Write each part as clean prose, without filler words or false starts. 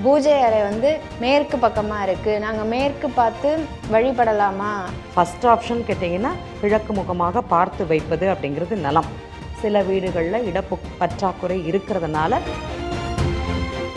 பூஜை அறை வந்து மேற்கு பக்கமாக இருக்குது, நாங்கள் மேற்கு பார்த்து வழிபடலாமா? ஃபஸ்ட் ஆப்ஷன் கேட்டிங்கன்னா கிழக்கு முகமாக பார்த்து வைப்பது அப்படிங்கிறது நலம். சில வீடுகளில் பற்றாக்குறை இருக்கிறதுனால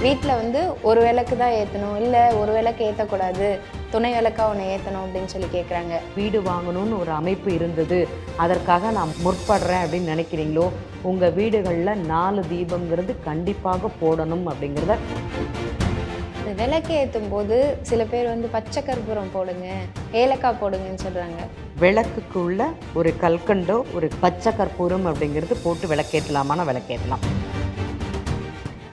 வீட்டில் வந்து ஒரு விளக்கு தான் ஏற்றணும், இல்லை ஒரு விளக்கு ஏற்றக்கூடாது, துணை விளக்காக ஒன்று ஏற்றணும் அப்படின்னு சொல்லி கேட்குறாங்க. வீடு வாங்கணும்னு ஒரு அமைப்பு இருந்தது, அதற்காக நான் முற்படுறேன் அப்படின்னு நினைக்கிறீங்களோ, உங்கள் வீடுகளில் 4 தீபங்கிறது கண்டிப்பாக போடணும் அப்படிங்கிறத. விளக்கு ஏற்றும் போது சில பேர் வந்து பச்சை கற்பூரம் போடுங்க, ஏலக்காய் போடுங்கன்னு சொல்கிறாங்க. விளக்குக்குள்ள ஒரு கல்கண்டோ ஒரு பச்சை கற்பூரம் அப்படிங்கிறது போட்டு விளக்கேற்றலாமான விளக்கேற்றலாம்.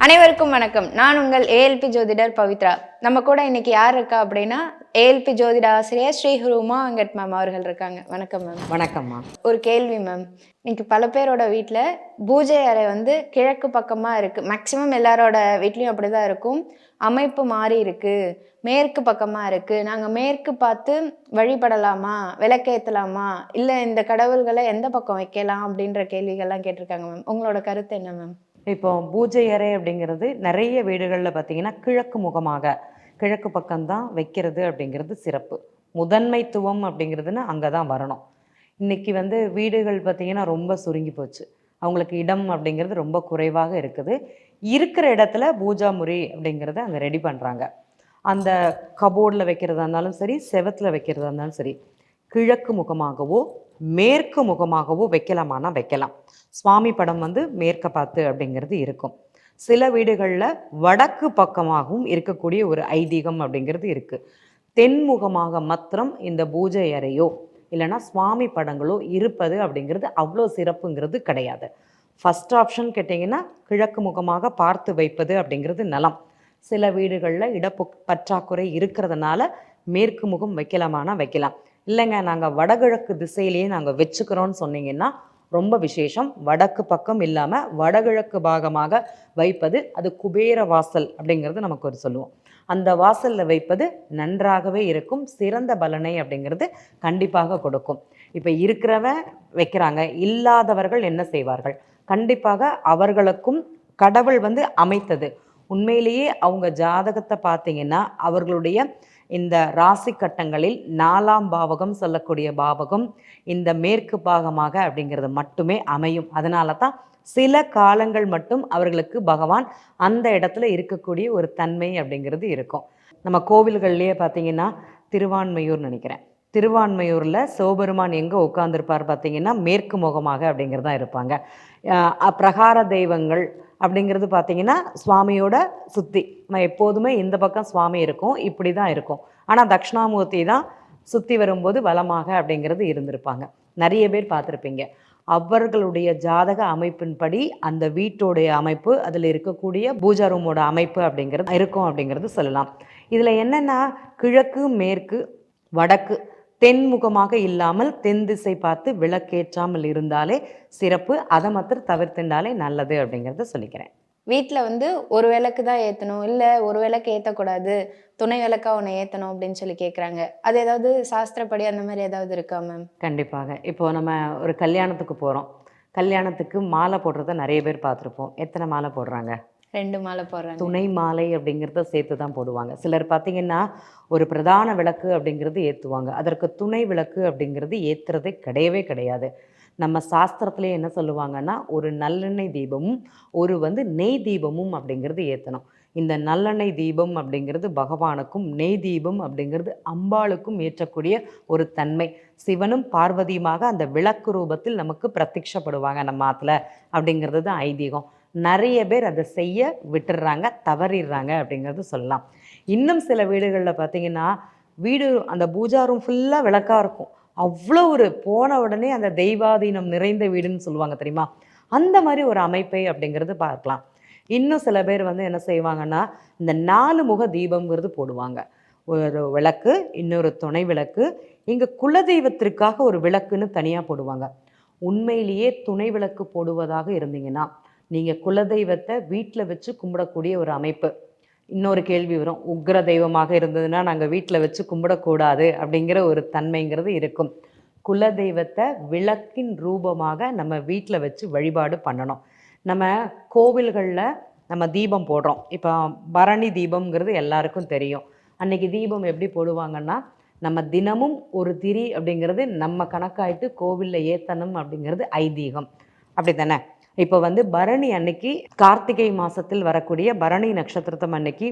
அனைவருக்கும் வணக்கம். நான் உங்கள் ஏஎல்பி ஜோதிடர் பவித்ரா. நம்ம கூட இன்னைக்கு யார் இருக்கா அப்படின்னா ஏஎல்பி ஜோதிட ஆசிரியர் ஸ்ரீ உமா வெங்கட் மேம் அவர்கள் இருக்காங்க. வணக்கம் மேம். வணக்கம்மா. ஒரு கேள்வி மேம், இன்னைக்கு பல பேரோட வீட்டில் பூஜை அறை வந்து கிழக்கு பக்கமாக இருக்குது. மேக்சிமம் எல்லாரோட வீட்லேயும் அப்படி தான் இருக்கும். அமைப்பு மாறி இருக்குது, மேற்கு பக்கமாக இருக்குது. நாங்கள் மேற்கு பார்த்து வழிபடலாமா, விளக்கேற்றலாமா, இல்லை இந்த கடவுள்களை எந்த பக்கம் வைக்கலாம் அப்படின்ற கேள்விகள்லாம் கேட்டிருக்காங்க மேம். உங்களோட கருத்து என்ன மேம்? இப்போ பூஜை அறை அப்படிங்கிறது நிறைய வீடுகளில் பார்த்தீங்கன்னா கிழக்கு முகமாக கிழக்கு பக்கம்தான் வைக்கிறது அப்படிங்கிறது சிறப்பு. முதன்மைத்துவம் அப்படிங்கிறதுன்னு அங்கே தான் வரணும். இன்றைக்கி வந்து வீடுகள் பார்த்திங்கன்னா ரொம்ப சுருங்கி போச்சு, அவங்களுக்கு இடம் அப்படிங்கிறது ரொம்ப குறைவாக இருக்குது. இருக்கிற இடத்துல பூஜா முறை அப்படிங்கிறத அங்கே ரெடி பண்ணுறாங்க. அந்த கபோர்டில் வைக்கிறதா இருந்தாலும் சரி, செவத்தில் வைக்கிறதா இருந்தாலும் சரி, கிழக்கு முகமாகவோ மேற்கு முகமாகவோ வைக்கலாமானா வைக்கலாம். சுவாமி படம் வந்து மேற்க பார்த்து அப்படிங்கிறது இருக்கும். சில வீடுகளில் வடக்கு பக்கமாகவும் இருக்கக்கூடிய ஒரு ஐதீகம் அப்படிங்கிறது இருக்குது. தென்முகமாக மாத்திரம் இந்த பூஜை அறையோ இல்லைன்னா சுவாமி படங்களோ இருப்பது அப்படிங்கிறது அவ்வளோ சிறப்புங்கிறது கிடையாது. ஃபஸ்ட் ஆப்ஷன் கேட்டிங்கன்னா கிழக்கு முகமாக பார்த்து வைப்பது அப்படிங்கிறது நலம். சில வீடுகளில் பற்றாக்குறை இருக்கிறதுனால மேற்கு முகம் வைக்கலாமானா வைக்கலாம். இல்லைங்க நாங்கள் வடகிழக்கு திசையிலேயே நாங்கள் வச்சுக்கிறோன்னு சொன்னீங்கன்னா ரொம்ப விசேஷம். வடக்கு பக்கம் இல்லாமல் வடகிழக்கு பாகமாக வைப்பது அது குபேர வாசல் அப்படிங்கிறது நமக்கு ஒரு சொல்லுவோம். அந்த வாசலில் வைப்பது நன்றாகவே இருக்கும், சிறந்த பலனை அப்படிங்கிறது கண்டிப்பாக கொடுக்கும். இப்போ இருக்கிறவன் வைக்கிறாங்க, இல்லாதவர்கள் என்ன செய்வார்கள்? கண்டிப்பாக அவர்களுக்கும் கடவுள் வந்து அமைத்தது. உண்மையிலேயே அவங்க ஜாதகத்தை பார்த்தீங்கன்னா அவர்களுடைய இந்த ராசி கட்டங்களில் 4ஆம் பாவகம் சொல்லக்கூடிய பாவகம் இந்த மேற்கு பாகமாக அப்படிங்கிறது மட்டுமே அமையும். அதனால தான் சில காலங்கள் மட்டும் அவர்களுக்கு பகவான் அந்த இடத்துல இருக்கக்கூடிய ஒரு தன்மை அப்படிங்கிறது இருக்கும். நம்ம கோவில்கள்லேயே பார்த்தீங்கன்னா திருவான்மையூர் நினைக்கிறேன், திருவான்மையூரில் சிவபெருமான் எங்கே உட்காந்துருப்பார் பார்த்தீங்கன்னா மேற்கு முகமாக அப்படிங்கிறது தான் இருப்பாங்க. பிரகார தெய்வங்கள் அப்படிங்கிறது பார்த்தீங்கன்னா சுவாமியோட சுற்றி நம்ம எப்போதுமே இந்த பக்கம் சுவாமி இருக்கும், இப்படி தான் இருக்கும். ஆனால் தட்சிணாமூர்த்தி தான் சுற்றி வரும்போது வலமாக அப்படிங்கிறது இருந்திருப்பாங்க. நிறைய பேர் பார்த்துருப்பீங்க. அவர்களுடைய ஜாதக அமைப்பின்படி அந்த வீட்டோடைய அமைப்பு, அதில் இருக்கக்கூடிய பூஜா ரூமோட அமைப்பு அப்படிங்கிறது இருக்கும் அப்படிங்கிறது சொல்லலாம். இதில் என்னென்னா கிழக்கு மேற்கு வடக்கு தென்முகமாக இல்லாமல் தென் திசை பார்த்து விளக்கேற்றாமல் இருந்தாலே சிறப்பு. அதை மாத்திரம் தவிர்த்துண்டாலே நல்லது அப்படிங்கிறத சொல்லிக்கிறேன். வீட்டில் வந்து ஒரு விளக்கு தான் ஏற்றணும், இல்லை ஒரு விளக்கு ஏற்றக்கூடாது, துணை விளக்காக ஒன்று ஏற்றணும் அப்படின்னு சொல்லி கேட்குறாங்க. அது ஏதாவது சாஸ்திரப்படி அந்த மாதிரி ஏதாவது இருக்கா மேம்? கண்டிப்பாக. இப்போது நம்ம ஒரு கல்யாணத்துக்கு போகிறோம், கல்யாணத்துக்கு மாலை போடுறத நிறைய பேர் பார்த்துருப்போம். எத்தனை மாலை போடுறாங்க? 2 மாலை போடுறாங்க. துணை மாலை அப்படிங்கிறத சேர்த்து தான் போடுவாங்க. சிலர் பார்த்திங்கன்னா ஒரு பிரதான விளக்கு அப்படிங்கிறது ஏற்றுவாங்க, அதற்கு துணை விளக்கு அப்படிங்கிறது ஏற்றுறதே கிடையவே கிடையாது. நம்ம சாஸ்திரத்துலேயே என்ன சொல்லுவாங்கன்னா ஒரு நல்லெண்ணெய் தீபமும் ஒரு நெய் தீபமும் அப்படிங்கிறது ஏற்றணும். இந்த நல்லெண்ணெய் தீபம் அப்படிங்கிறது பகவானுக்கும், நெய் தீபம் அப்படிங்கிறது அம்பாளுக்கும் ஏற்றக்கூடிய ஒரு தன்மை. சிவனும் பார்வதியுமாக அந்த விளக்கு ரூபத்தில் நமக்கு பிரத்யட்சப்படுவாங்க நம்ம ஆற்றுல அப்படிங்கிறது தான் ஐதீகம். நிறைய பேர் அதை செய்ய விட்டுடுறாங்க, தவறிடுறாங்க அப்படிங்கிறது சொல்லலாம். இன்னும் சில வீடுகளில் பார்த்திங்கன்னா வீடு அந்த பூஜா ரூம் ஃபுல்லாக விளக்காக இருக்கும். அவ்வளோ ஒரு போன உடனே அந்த தெய்வாதீனம் நிறைந்த வீடுன்னு சொல்லுவாங்க தெரியுமா, அந்த மாதிரி ஒரு அமைப்பை அப்படிங்கிறது பார்க்கலாம். இன்னும் சில பேர் என்ன செய்வாங்கன்னா இந்த 4 முக தீபங்கிறது போடுவாங்க. ஒரு விளக்கு, இன்னொரு துணை விளக்கு, இங்கே குலதெய்வத்திற்காக ஒரு விளக்குன்னு தனியாக போடுவாங்க. உண்மையிலேயே துணை விளக்கு போடுவதாக இருந்தீங்கன்னா நீங்கள் குலதெய்வத்தை வீட்டில் வச்சு கும்பிடக்கூடிய ஒரு அமைப்பு. இன்னொரு கேள்வி வரும், உக்ர தெய்வமாக இருந்ததுன்னா நாங்கள் வீட்டில் வச்சு கும்பிடக்கூடாது அப்படிங்கிற ஒரு தன்மைங்கிறது இருக்கும். குலதெய்வத்தை விளக்கின் ரூபமாக நம்ம வீட்டில் வச்சு வழிபாடு பண்ணணும். நம்ம கோவில்களில் நம்ம தீபம் போடுறோம். இப்போ பரணி தீபம்ங்கிறது எல்லாருக்கும் தெரியும். அன்னைக்கு தீபம் எப்படி போடுவாங்கன்னா, நம்ம தினமும் ஒரு திரி அப்படிங்கிறது நம்ம கணக்காயிட்டு கோவிலில் ஏற்றணும் அப்படிங்கிறது ஐதீகம். அப்படி தானே? இப்போ வந்து பரணி அன்னைக்கு கார்த்திகை மாதத்தில் வரக்கூடிய பரணி நட்சத்திரத்தம் அன்னைக்கு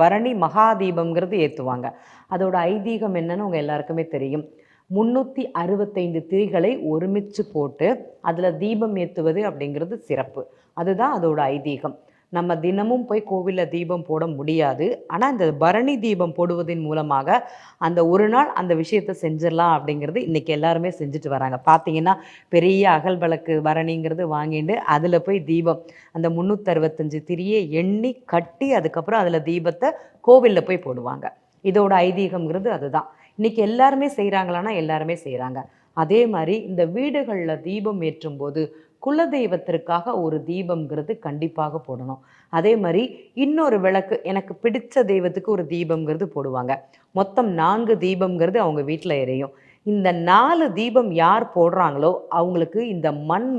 பரணி மகாதீபம்ங்கிறது ஏற்றுவாங்க. அதோட ஐதீகம் என்னன்னு உங்கள் எல்லாருக்குமே தெரியும். 365 திரிகளை ஒருமிச்சு போட்டு அதில் தீபம் ஏற்றுவது அப்படிங்கிறது சிறப்பு. அதுதான் அதோட ஐதீகம். நம்ம தினமும் போய் கோவிலில் தீபம் போட முடியாது. ஆனால் இந்த பரணி தீபம் போடுவதன் மூலமாக அந்த ஒரு நாள் அந்த விஷயத்தை செஞ்சிடலாம் அப்படிங்கிறது இன்றைக்கி எல்லாருமே செஞ்சுட்டு வராங்க. பார்த்தீங்கன்னா பெரிய அகல் விளக்கு பரணிங்கிறது வாங்கிட்டு அதில் போய் தீபம் அந்த 365 திரியை எண்ணி கட்டி அதுக்கப்புறம் அதில் தீபத்தை கோவிலில் போய் போடுவாங்க. இதோட ஐதீகம்ங்கிறது அதுதான். இன்றைக்கி எல்லாருமே செய்கிறாங்களான்னா எல்லாருமே செய்கிறாங்க. அதே மாதிரி இந்த வீடுகளில் தீபம் ஏற்றும் போது குலதெய்வத்திற்காக ஒரு தீபம்ங்கிறது கண்டிப்பாக போடணும். அதே மாதிரி இன்னொரு விளக்கு, எனக்கு பிடித்த தெய்வத்துக்கு ஒரு தீபம்ங்கிறது போடுவாங்க. மொத்தம் 4 தீபம்ங்கிறது அவங்க வீட்டில் எரியும். இந்த 4 தீபம் யார் போடுறாங்களோ அவங்களுக்கு இந்த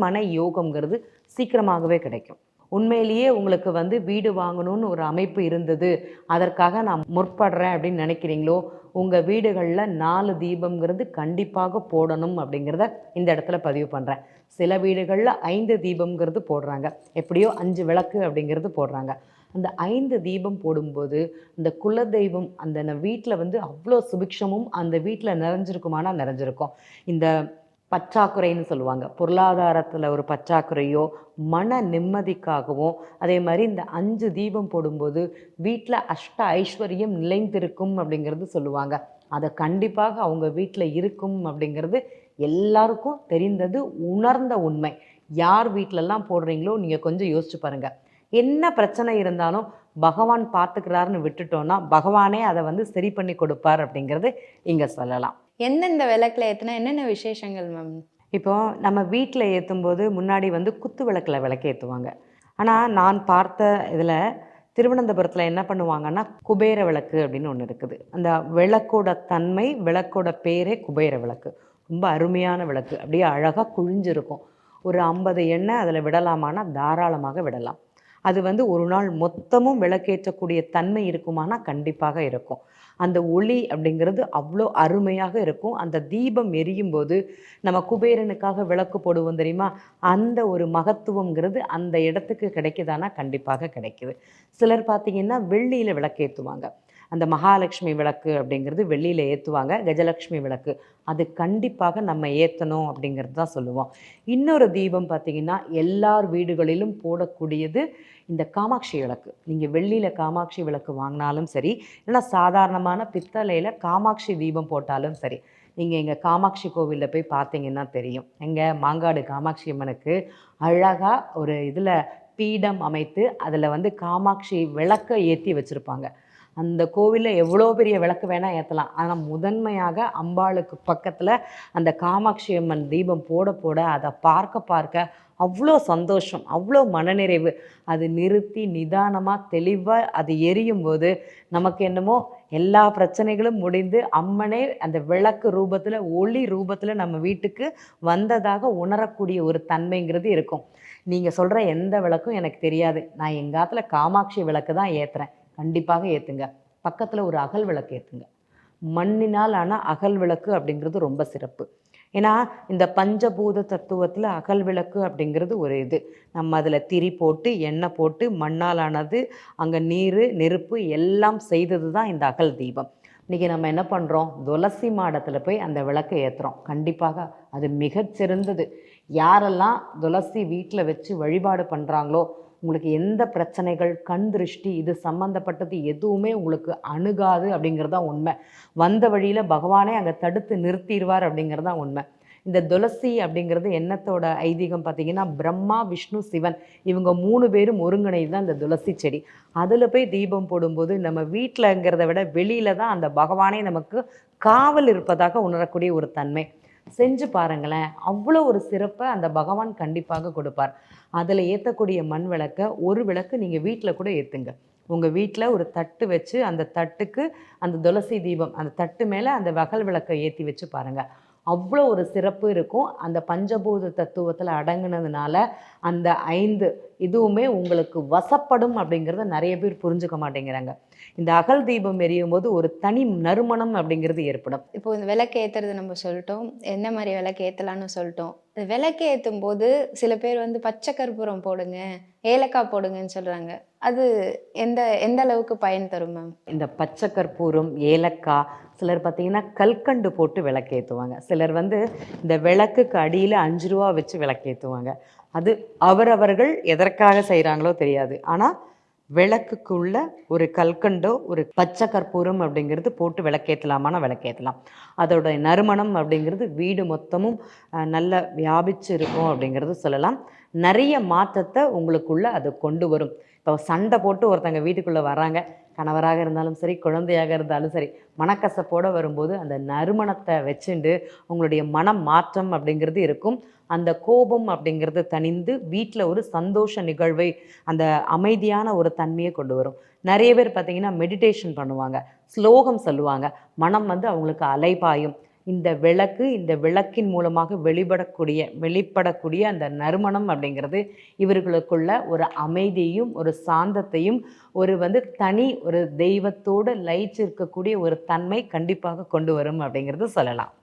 மனை யோகம்ங்கிறது சீக்கிரமாகவே கிடைக்கும். உண்மையிலேயே உங்களுக்கு வந்து வீடு வாங்கணும்னு ஒரு அமைப்பு இருந்தது, அதற்காக நான் முற்படுறேன் அப்படின்னு நினைக்கிறீங்களோ, உங்கள் வீடுகளில் 4 தீபம்ங்கிறது கண்டிப்பாக போடணும் அப்படிங்கிறத இந்த இடத்துல பதிவு பண்ணுறேன். சில வீடுகளில் 5 தீபம்ங்கிறது போடுறாங்க, எப்படியோ 5 விளக்கு அப்படிங்கிறது போடுறாங்க. அந்த 5 தீபம் போடும்போது அந்த குலதெய்வம் அந்த வீட்டில் வந்து அவ்வளோ சுபிக்ஷமும் அந்த வீட்டில் நிறைஞ்சிருக்குமானா நிறைஞ்சிருக்கும். இந்த பற்றாக்குறைன்னு சொல்லுவாங்க, பொருளாதாரத்தில் ஒரு பற்றாக்குறையோ மன நிம்மதிக்காகவும், அதே மாதிரி இந்த 5 தீபம் போடும்போது வீட்டில் அஷ்ட ஐஸ்வர்யம் நிலைந்திருக்கும் அப்படிங்கிறது சொல்லுவாங்க. அதை கண்டிப்பாக அவங்க வீட்டில் இருக்கும் அப்படிங்கிறது எல்லாருக்கும் தெரிந்தது, உணர்ந்த உண்மை. யார் வீட்டிலலாம் போடுறீங்களோ நீங்கள் கொஞ்சம் யோசிச்சு பாருங்கள். என்ன பிரச்சனை இருந்தாலும் பகவான் பார்த்துக்கிறாருன்னு விட்டுட்டோன்னா பகவானே அதை வந்து சரி பண்ணி கொடுப்பார் அப்படிங்கிறது இங்கே சொல்லலாம். எந்தெந்த விளக்கில் ஏற்றினா என்னென்ன விசேஷங்கள் மேம்? இப்போ நம்ம வீட்டில் ஏற்றும் போது முன்னாடி வந்து குத்து விளக்கில் விளக்கு ஏற்றுவாங்க. ஆனால் நான் பார்த்த இதில் திருவனந்தபுரத்தில் என்ன பண்ணுவாங்கன்னா குபேர விளக்கு அப்படின்னு ஒன்று இருக்குது. அந்த விளக்கோட தன்மை, விளக்கோட பேரே குபேர விளக்கு. ரொம்ப அருமையான விளக்கு, அப்படியே அழகாக குழிஞ்சிருக்கும். ஒரு 50 எண்ணெய் அதில் விடலாமான்னா தாராளமாக விடலாம். அது வந்து ஒரு நாள் மொத்தமும் விளக்கேற்றக்கூடிய தன்மை இருக்குமானா கண்டிப்பாக இருக்கும். அந்த ஒளி அப்படிங்கிறது அவ்வளோ அருமையாக இருக்கும். அந்த தீபம் எரியும் போது நம்ம குபேரனுக்காக விளக்கு போடுவோம் தெரியுமா, அந்த ஒரு மகத்துவங்கிறது அந்த இடத்துக்கு கிடைக்குதானா கண்டிப்பாக கிடைக்குது. சிலர் பார்த்திங்கன்னா வெள்ளியில் விளக்கேற்றுவாங்க. அந்த மகாலட்சுமி விளக்கு அப்படிங்கிறது வெள்ளியில் ஏற்றுவாங்க. கஜலட்சுமி விளக்கு அது கண்டிப்பாக நம்ம ஏற்றணும் அப்படிங்கிறது தான் சொல்லுவோம். இன்னொரு தீபம் பார்த்திங்கன்னா எல்லார் வீடுகளிலும் போடக்கூடியது இந்த காமாட்சி விளக்கு. நீங்கள் வெள்ளியில் காமாட்சி விளக்கு வாங்கினாலும் சரி, இல்லைன்னா சாதாரணமான பித்தளையில் காமாட்சி தீபம் போட்டாலும் சரி, நீங்கள் எங்கள் காமாட்சி கோவிலில் போய் பார்த்தீங்கன்னா தெரியும். எங்கள் மாங்காடு காமாட்சி அம்மனுக்கு அழகாக ஒரு இதில் பீடம் அமைத்து அதில் வந்து காமாட்சி விளக்கை ஏற்றி வச்சுருப்பாங்க. அந்த கோவிலில் எவ்வளோ பெரிய விளக்கு வேணால் ஏற்றலாம். ஆனால் முதன்மையாக அம்பாளுக்கு பக்கத்தில் அந்த காமாட்சி அம்மன் தீபம் போட போட அதை பார்க்க அவ்வளோ சந்தோஷம், அவ்வளோ மனநிறைவு. அது நிறுத்தி நிதானமாக தெளிவாக அது எரியும் போது நமக்கு என்னமோ எல்லா பிரச்சனைகளும் முடிந்து அம்மனே அந்த விளக்கு ரூபத்தில், ஒளி ரூபத்தில் நம்ம வீட்டுக்கு வந்ததாக உணரக்கூடிய ஒரு தன்மைங்கிறது இருக்கும். நீங்கள் சொல்கிற எந்த விளக்கும் எனக்கு தெரியாது, நான் எங்காத்துல காமாட்சி விளக்கு தான் ஏற்றுறேன், கண்டிப்பாக ஏற்றுங்க. பக்கத்தில் ஒரு அகல் விளக்கு ஏற்றுங்க. மண்ணினால் ஆன அகல் விளக்கு அப்படிங்கிறது ரொம்ப சிறப்பு. ஏன்னா இந்த பஞ்சபூத தத்துவத்தில் அகல் விளக்கு அப்படிங்கிறது ஒரு இது. நம்ம அதில் திரி போட்டு எண்ணெய் போட்டு மண்ணால் ஆனது, அங்கே நீர் நெருப்பு எல்லாம் செய்தது தான் இந்த அகல் தீபம். இன்றைக்கி நம்ம என்ன பண்ணுறோம், துளசி மாடத்தில் போய் அந்த விளக்கை ஏற்றுறோம். கண்டிப்பாக அது மிகச்சிறந்தது. யாரெல்லாம் துளசி வீட்டில் வச்சு வழிபாடு பண்ணுறாங்களோ உங்களுக்கு எந்த பிரச்சனைகள், கண் திருஷ்டி இது சம்மந்தப்பட்டது எதுவுமே உங்களுக்கு அணுகாது அப்படிங்கிறது தான் உண்மை. வந்த வழியில் பகவானே அங்கே தடுத்து நிறுத்திடுவார் அப்படிங்கிறது தான் உண்மை. இந்த துளசி அப்படிங்கிறது என்னத்தோட ஐதீகம் பார்த்திங்கன்னா, பிரம்மா விஷ்ணு சிவன் இவங்க 3 பேரும் ஒருங்கிணைந்து தான் இந்த துளசி செடி. அதில் போய் தீபம் போடும்போது நம்ம வீட்டிலங்கிறத விட வெளியில் தான் அந்த பகவானே நமக்கு காவல் இருப்பதாக உணரக்கூடிய ஒரு தன்மை. செஞ்சு பாருங்களேன், அவ்வளோ ஒரு சிறப்பை அந்த பகவான் கண்டிப்பாக கொடுப்பார். அதில் ஏற்றக்கூடிய மண் விளக்கை ஒரு விளக்கு நீங்கள் வீட்டில் கூட ஏற்றுங்க. உங்கள் வீட்டில் ஒரு தட்டு வச்சு அந்த தட்டுக்கு அந்த துளசி தீபம், அந்த தட்டு மேலே அந்த அகல் விளக்கை ஏற்றி வச்சு பாருங்கள். அவ்வளோ ஒரு சிறப்பு இருக்கும். அந்த பஞ்சபூத தத்துவத்தில் அடங்குனதுனால அந்த 5 இதுவுமே உங்களுக்கு வசப்படும் அப்படிங்கிறத நிறைய பேர் புரிஞ்சுக்க மாட்டேங்கிறாங்க. இந்த அகல் தீபம் எரியும் போது ஒரு தனி நறுமணம் அப்படிங்கிறது ஏற்படும். இப்போ இந்த விளக்கு ஏத்துறது நம்ம சொல்லிட்டோம். என்ன மாரி விளக்கு ஏத்தலாம்னு சொல்லிட்டோம். இந்த விளக்கு ஏத்தும்போது சில பேர் வந்து பச்சை கற்பூரம் போடுங்க, ஏலக்காய் போடுங்கன்னு சொல்றாங்க. அது எந்த எந்த அளவுக்கு பயன் தரும் மேம்? இந்த பச்சை கற்பூரம், ஏலக்காய், சிலர் பார்த்தீங்கன்னா கல்கண்டு போட்டு விளக்கேத்துவாங்க. சிலர் வந்து இந்த விளக்குக்கு அடியில ரூ. 5 வச்சு விளக்கேத்துவாங்க. அது அவரவர்கள் எதற்காக செய்கிறாங்களோ தெரியாது. ஆனால் விளக்குக்குள்ள ஒரு கல்கண்டோ ஒரு பச்சை கற்பூரம் அப்படிங்கிறது போட்டு விளக்கேற்றலாமான்னா விளக்கேற்றலாம். அதோட நறுமணம் அப்படிங்கிறது வீடு மொத்தமும் நல்லா வியாபிச்சு இருக்கும் அப்படிங்கிறது சொல்லலாம். நிறைய மாற்றத்தை உங்களுக்குள்ள அது கொண்டு வரும். இப்போ சண்டை போட்டு ஒருத்தங்க வீட்டுக்குள்ளே வராங்க, கணவராக இருந்தாலும் சரி, குழந்தையாக இருந்தாலும் சரி, மனக்கசப்போடு வரும்போது அந்த நறுமணத்தை வச்சுண்டு உங்களுடைய மனம் மாற்றம் அப்படிங்கிறது இருக்கும். அந்த கோபம் அப்படிங்கிறது தணிந்து வீட்டில் ஒரு சந்தோஷ நிகழ்வை, அந்த அமைதியான ஒரு தன்மையை கொண்டு வரும். நிறைய பேர் பார்த்தீங்கன்னா மெடிடேஷன் பண்ணுவாங்க, ஸ்லோகம் சொல்லுவாங்க, மனம் வந்து அவங்களுக்கு அலைபாயும். இந்த விளக்கு, இந்த விளக்கின் மூலமாக வெளிப்படக்கூடிய அந்த நறுமணம் அப்படிங்கிறது இவர்களுக்குள்ள ஒரு அமைதியையும் ஒரு சாந்தத்தையும் ஒரு வந்து தனி ஒரு தெய்வத்தோடு லயிச்சு இருக்கக்கூடிய ஒரு தன்மை கண்டிப்பாக கொண்டு வரும் அப்படிங்கிறது சொல்லலாம்.